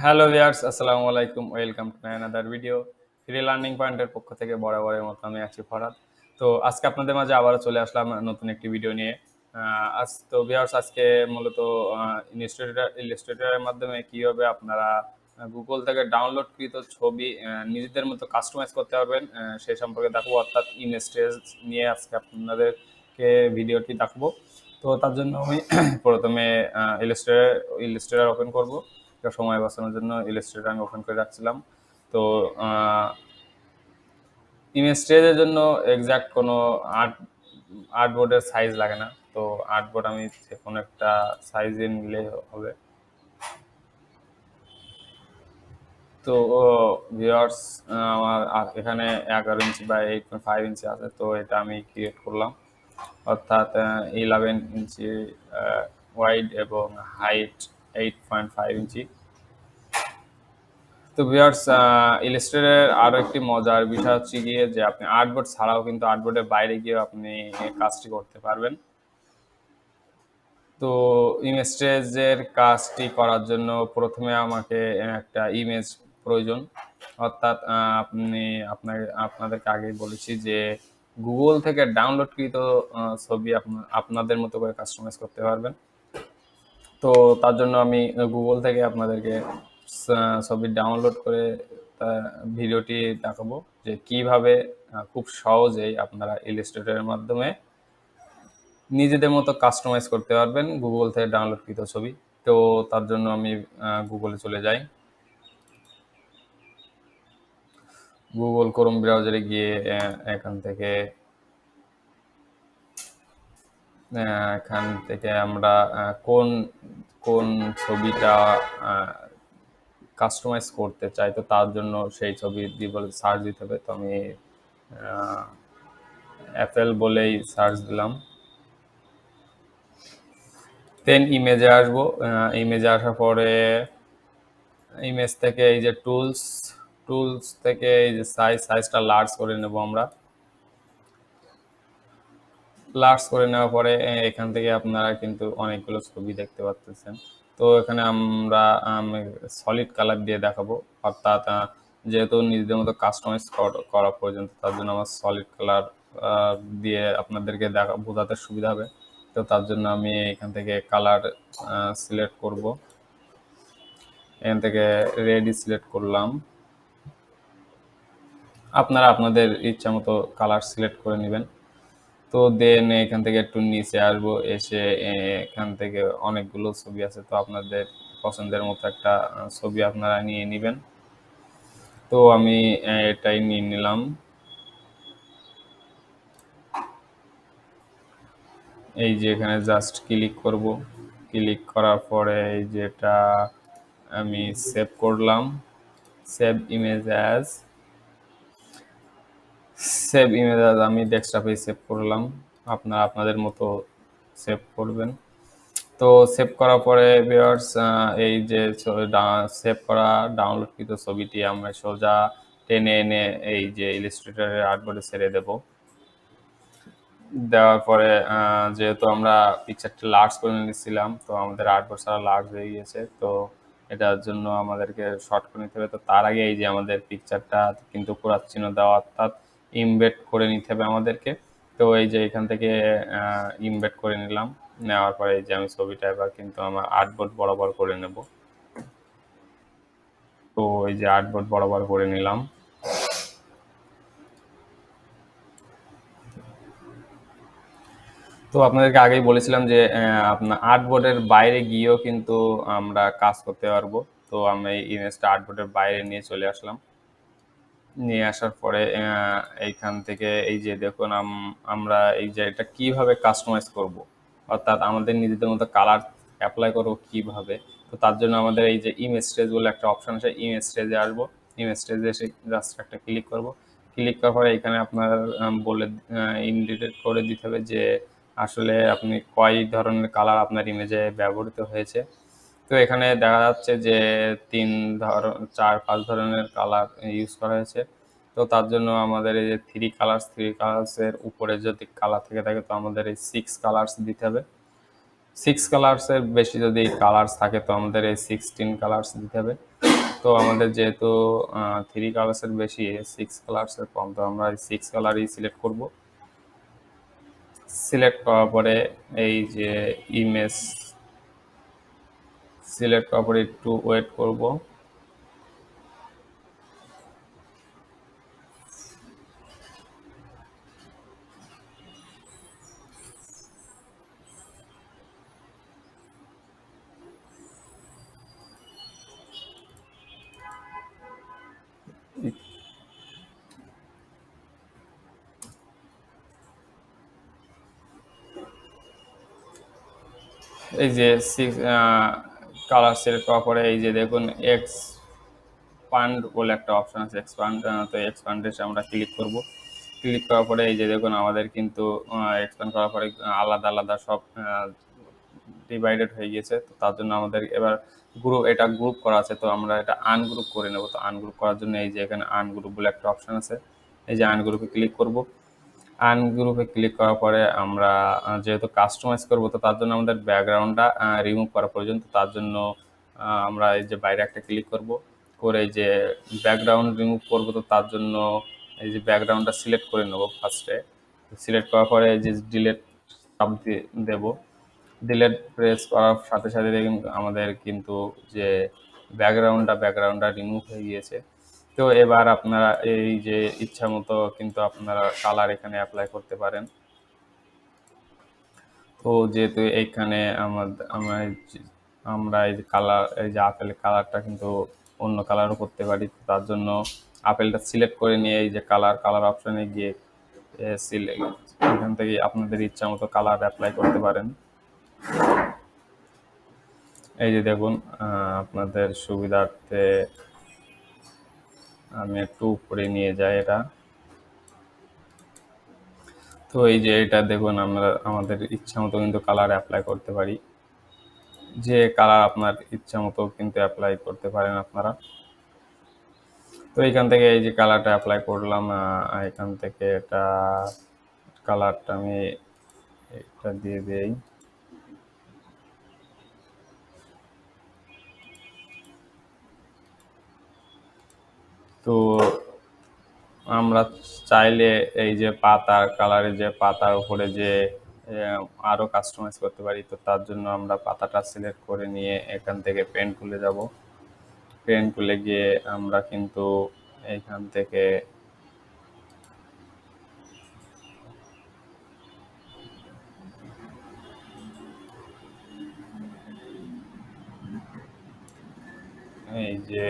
Hello viewers, আসসালামু আলাইকুম। Welcome to another video. Free learning পয়েন্টের পক্ষ থেকে বরাবরের মতো আমি আছি ফরহাদ। তো আজকে আপনাদের মাঝে আবারও চলে আসলাম নতুন একটি ভিডিও নিয়ে। আজ তো ভিউয়ার্স আজকে মূলত ইলাস্ট্রেটরের মাধ্যমে কিভাবে আপনারা গুগল থেকে ডাউনলোডকৃত ছবি নিজেদের মতো কাস্টমাইজ করতে পারবেন সেই সম্পর্কে দেখাবো, অর্থাৎ ইমেজ নিয়ে আজকে আপনাদেরকে ভিডিওটি দেখাবো। তো তার জন্য আমি প্রথমে ইলাস্ট্রেটর ওপেন করব। সময় বাঁচানোর জন্য ইলাস্ট্রেটর আমি ওপেন করে রাখছিলাম। তো ইমেজ স্টেজের জন্য এক্সাক্ট কোনো আর্টবোর্ডের সাইজ লাগে না। তো আর্টবোর্ড আমি যে কোনো একটা সাইজে নিলে হবে। তো ভিউয়ার্স, আমার এখানে 11 ইঞ্চি বা 8.5 ইঞ্চি আছে। তো এটা আমি ক্রিয়েট করলাম, অর্থাৎ 11 ইঞ্চি ওয়াইড এবং হাইট 8.5 ইঞ্চি। তো ভিউয়ার্স, ইলাস্ট্রেটরের আরো একটি মজার বিষয় হচ্ছে গিয়ে যে আপনি আর্টবোর্ড ছাড়াও কিন্তু আর্টবোর্ডের বাইরে গিয়ে আপনি কাজটি করতে পারবেন। তো ইমেজ স্টেজের কাজটি করার জন্য প্রথমে আমাকে একটা ইমেজ প্রয়োজন, অর্থাৎ আপনি আপনাদেরকে আগেই বলেছি যে গুগল থেকে ডাউনলোডকৃত ছবি আপনাদের মতো করে কাস্টমাইজ করতে পারবেন। তো তার জন্য আমি গুগল থেকে আপনাদেরকে ছবি ডাউনলোড করে ভিডিওটি দেখাবো যে কিভাবে খুব সহজেই আপনারা ইলাস্ট্রেটরের মাধ্যমে নিজেদের মতো কাস্টমাইজ করতে পারবেন গুগল থেকে ডাউনলোডকৃত ছবি। তো তার জন্য আমি গুগলে চলে যাই। গুগল ক্রোম ব্রাউজারে গিয়ে এখান থেকে আমরা কোন কোন ছবিটা কাস্টমাইজ করতে চাই, তো তার জন্য সেই ছবি দিয়ে বলে সার্চ দিতে হবে। তো আমি অ্যাপেল বলেই সার্চ দিলাম। দেন ইমেজে আসবো। ইমেজে আসার পরে ইমেজ থেকে এই যে টুলস থেকে এই যে সাইজটা লার্জ করে নেব আমরা। লার্জ করে নেওয়ার পরে এখান থেকে আপনারা কিন্তু অনেকগুলো ছবি দেখতে পাচ্ছেন। তো এখানে আমরা সলিড কালার দিয়ে দেখাবো, অর্থাৎ যেহেতু নিজেদের মতো কাস্টমাইজ করা পর্যন্ত, তার জন্য আমার সলিড কালার দিয়ে আপনাদেরকে বোঝাতে সুবিধা হবে। তো তার জন্য আমি এখান থেকে কালার সিলেক্ট করব। এখান থেকে রেডি সিলেক্ট করলাম। আপনারা আপনাদের ইচ্ছা মতো কালার সিলেক্ট করে নেবেন। তো দেন এখান থেকে একটু নিচে আসবো, এসে এখান থেকে অনেকগুলো ছবি আছে। তো আপনাদের পছন্দের মতো একটা ছবি আপনারা নিয়ে নেবেন। তো আমি এটাই নিয়ে নিলাম। এই যে এখানে জাস্ট ক্লিক করব। ক্লিক করার পরে এই যেটা আমি সেভ করলাম, সেভ ইমেজ অ্যাজ আমি ডেস্কটপে সেভ করলাম। আপনারা আপনাদের মতো সেভ করবেন। তো সেভ করার পরে ভিউয়ার্স, এই যে সেভ করা ডাউনলোডকৃত ছবিটি আমরা সোজা টেনে এনে এই যে ইলাস্ট্রেটরের আর্টবোর্ডে ছেড়ে দেব। দেওয়ার পরে যেহেতু আমরা পিকচারটা লার্জ করে নিয়েছিলাম, তো আমাদের আর্টবোর্ড ছাড়া লার্জ হয়ে গিয়েছে। তো এটার জন্য আমাদেরকে শর্ট করে নিতে হবে। তো তার আগে এই যে আমাদের পিকচারটা কিন্তু ক্রস চিহ্ন দেওয়া, অর্থাৎ ইমবেড করে নিতে হবে আমাদেরকে। তো এই যে এখান থেকে ইমবেড করে নিলাম। নেওয়ার পরে এই যে আমি ছবিটা এবার কিন্তু আমার আর্টবোর্ড বরাবর করে নেব। তো এই যে আর্টবোর্ড বরাবর করে নিলাম। তো আপনাদেরকে আগেই বলেছিলাম যে আপনার আর্টবোর্ডের বাইরে গিয়েও কিন্তু আমরা কাজ করতে পারবো। তো আমি এই ইমেজটা আর্টবোর্ডের বাইরে নিয়ে চলে আসলাম। নিয়ে আসার পরে এইখান থেকে এই যে দেখুন, আমরা এই যে এটা কিভাবে কাস্টমাইজ করব, অর্থাৎ আমাদের নিজেদের মতো কালার অ্যাপ্লাই করব কিভাবে। তো তার জন্য আমাদের এই যে ইমেজ স্টেজ বলে একটা অপশন আছে, ইমেজ স্টেজে আসবো। ইমেজ স্টেজে এসে জাস্ট একটা ক্লিক করব। ক্লিক করার পরে এখানে আপনার বলে ইন্ডিকেট করে দিতে হবে যে আসলে আপনি কয় ধরনের কালার আপনার ইমেজে ব্যবহৃত হয়েছে। তো এখানে দেখা যাচ্ছে যে 4-5 ধরনের কালার ইউজ করা হয়েছে। তো তার জন্য আমাদের এই যে থ্রি কালার্সের উপরে যদি কালার থেকে থাকে, তো আমাদের এই 6 কালার্স দিতে হবে। কালার্সের বেশি যদি কালার্স থাকে তো আমাদের এই 16 কালার্স দিতে হবে। তো আমাদের যেহেতু 3 কালার্সের বেশি, 6 কালার্সের কম, তো আমরা এই 6 কালারই সিলেক্ট করব। সিলেক্ট করার পরে এই যে ইমেজ সিলেক্ট করার পরে একটু ওয়েট করব। এই যে কালার সিলেক্ট করার পরে এই যে দেখুন এক্সপান্ড বলে একটা অপশন আছে, এক্সপান্ড। তো এক্সপান্ডে আমরা ক্লিক করব। ক্লিক করার পরে এই যে দেখুন আমাদের কিন্তু এক্সপ্যান্ড করার পরে আলাদা আলাদা সব ডিভাইডেড হয়ে গেছে। তো তার জন্য আমাদের এবার এটা গ্রুপ করা আছে, তো আমরা এটা আনগ্রুপ করে নেব। তো আনগ্রুপ করার জন্য এই যে এখানে আনগ্রুপ বলে একটা অপশন আছে, এই যে আনগ্রুপে ক্লিক করব। আনগ্রুপে ক্লিক করার পরে আমরা যেহেতু কাস্টমাইজ করব, তো তার জন্য আমাদের ব্যাকগ্রাউন্ডটা রিমুভ করা প্রয়োজন। তো তার জন্য আমরা এই যে বাইরে একটা ক্লিক করব, করে এই যে ব্যাকগ্রাউন্ড রিমুভ করব। তো তার জন্য এই যে ব্যাকগ্রাউন্ডটা সিলেক্ট করে নেব ফার্স্টে। সিলেক্ট করার পরে এই যে ডিলেট চাপ দেব। ডিলেট প্রেস করার সাথে সাথে দেখুন আমাদের কিন্তু যে ব্যাকগ্রাউন্ডটা রিমুভ হয়ে গিয়েছে। তো এবার আপনারা এই যে ইচ্ছা মতো কিন্তু আপনারা কালার এখানে অ্যাপ্লাই করতে পারেন। তো যেহেতু এইখানে আমরা এই যে কালার, এই যে আপেলের কালারটা কিন্তু অন্য কালারও করতে পারি। তার জন্য আপেলটা সিলেক্ট করে নিয়ে এই যে কালার অপশনে গিয়ে এখান থেকে আপনাদের ইচ্ছা মতো কালার অ্যাপ্লাই করতে পারেন। এই যে দেখুন আপনাদের সুবিধার্থে আমি একটু উপরে নিয়ে যাই এটা। তো এই যে এটা দেখুন আমরা আমাদের ইচ্ছা মতো কিন্তু কালার অ্যাপ্লাই করতে পারি। যে কালার আপনার ইচ্ছা মতো কিন্তু অ্যাপ্লাই করতে পারেন আপনারা। তো এখান থেকে এই যে কালারটা অ্যাপ্লাই করলাম, এখান থেকে এটা কালারটা আমি এটা দিয়ে দেই। তো আমরা চাইলে এই যে পাতার কালারের যে পাতার উপরে যে আরো কাস্টমাইজ করতে পারি। তো তার জন্য আমরা পাতাটা সিলেক্ট করে নিয়ে এখান থেকে পেন টুলে যাব। পেন টুলে গিয়ে আমরা কিন্তু এইখান থেকে এই যে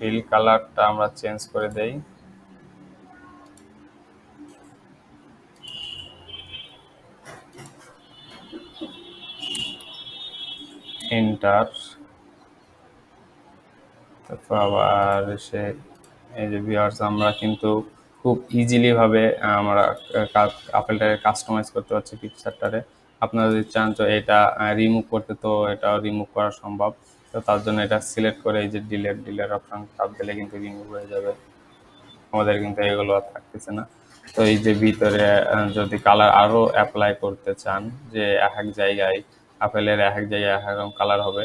ফিল কালারটা আমরা চেঞ্জ করে দেই। এন্টার। তারপর আবার সে এই যে ভিউয়ার্স আমরা কিন্তু খুব ইজিলি ভাবে আমরা আপেলটাকে কাস্টমাইজ করতে পারছি পিকচারটারে। আপনারা যদি চান তো এটা রিমুভ করতে, তো এটা রিমুভ করা সম্ভব। তো তার জন্য এটা সিলেক্ট করে এই যে ডিলেট অপশন চাপ দিলে কিন্তু রিমুভ হয়ে যাবে। আমাদের কিন্তু এগুলো আর থাকতেছে না। তো এই যে ভিতরে যদি কালার আরো অ্যাপ্লাই করতে চান, যে এক এক জায়গায় আপেলের এক এক জায়গায় এক এক রকম কালার হবে,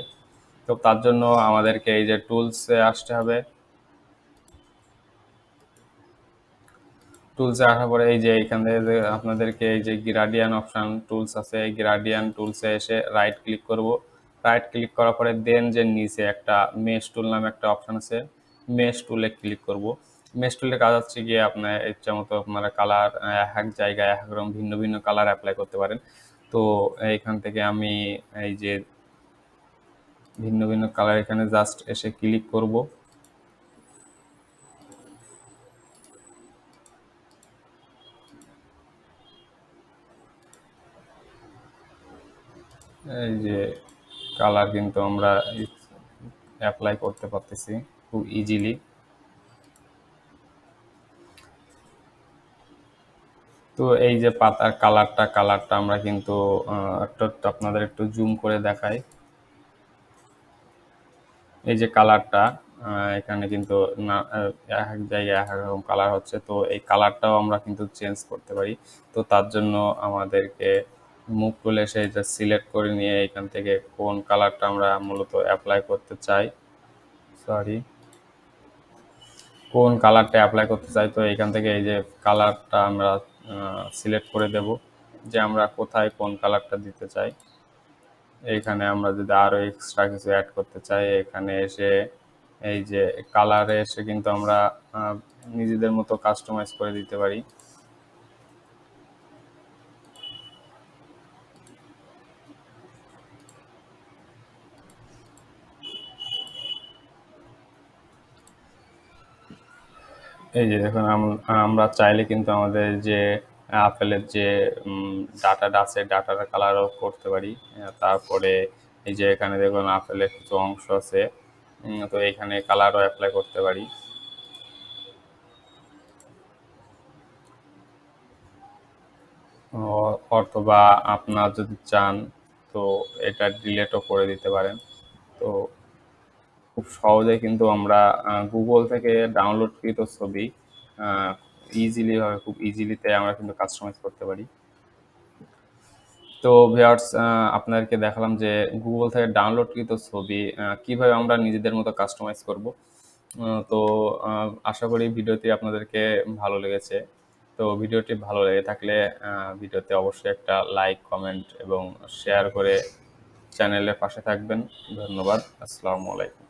তো তার জন্য আমাদেরকে এই যে টুলসে আসতে হবে। টুলসে আসার পরে এই যে এখান থেকে আপনাদেরকে এই যে গ্রাডিয়ান অপশন টুলস আছে, এই গ্রাডিয়ান টুলসে এসে রাইট ক্লিক করব। রাইট ক্লিক করার পরে দেন যে নিচে একটা মেশ টুল নামে একটা অপশন আছে, মেশ টুলে ক্লিক করব। মেশ টুলের কাজ হচ্ছে গিয়ে আপনার ইচ্ছা মতো আপনারা কালার এক জায়গায় এক রকম ভিন্ন ভিন্ন কালার অ্যাপ্লাই করতে পারেন। তো এইখান থেকে আমি এই যে ভিন্ন ভিন্ন কালার এখানে জাস্ট এসে ক্লিক করব। এই যে কালার কিন্তু আমরা অ্যাপ্লাই করতে পারতেছি খুব ইজিলি। তো এই যে পাতার কালারটা আমরা কিন্তু আপনাদের একটু জুম করে দেখাই। এই যে কালারটা এখানে কিন্তু না এক এক জায়গায় এক এক রকম কালার হচ্ছে। তো এই কালারটাও আমরা কিন্তু চেঞ্জ করতে পারি। তো তার জন্য আমাদেরকে মুভ টুলে এসে এটা সিলেক্ট করে নিয়ে এখান থেকে কোন কালারটা আমরা মূলত অ্যাপ্লাই করতে চাই, সরি, কোন কালারটা অ্যাপ্লাই করতে চাই, তো এখান থেকে এই যে কালারটা আমরা সিলেক্ট করে দেব যে আমরা কোথায় কোন কালারটা দিতে চাই। এইখানে আমরা যদি আরো এক্সট্রা কিছু অ্যাড করতে চাই, এখানে এসে এই যে কালারে এসে কিন্তু আমরা নিজেদের মতো কাস্টমাইজ করে দিতে পারি। এই যে দেখুন আমরা চাইলে কিন্তু আমাদের যে আপেলের যে ডাটাটা আছে ডাটার কালারও করতে পারি। তারপরে এই যে এখানে দেখুন আপেলের কিছু অংশ আছে, তো এখানে কালারও অ্যাপ্লাই করতে পারি। অথবা আপনার যদি চান তো এটা ডিলেটও করে দিতে পারেন। তো খুব সহজে কিন্তু আমরা গুগল থেকে ডাউনলোডকৃত ছবি খুব ইজিলিতে আমরা কিন্তু কাস্টমাইজ করতে পারি। তো ভিউয়ার্স, আপনাদেরকে দেখালাম যে গুগল থেকে ডাউনলোডকৃত ছবি কিভাবে আমরা নিজেদের মতো কাস্টমাইজ করব। তো আশা করি ভিডিওটি আপনাদেরকে ভালো লেগেছে। তো ভিডিওটি ভালো লেগে থাকলে ভিডিওতে অবশ্যই একটা লাইক, কমেন্ট এবং শেয়ার করে চ্যানেলের পাশে থাকবেন। ধন্যবাদ। আসসালামু আলাইকুম।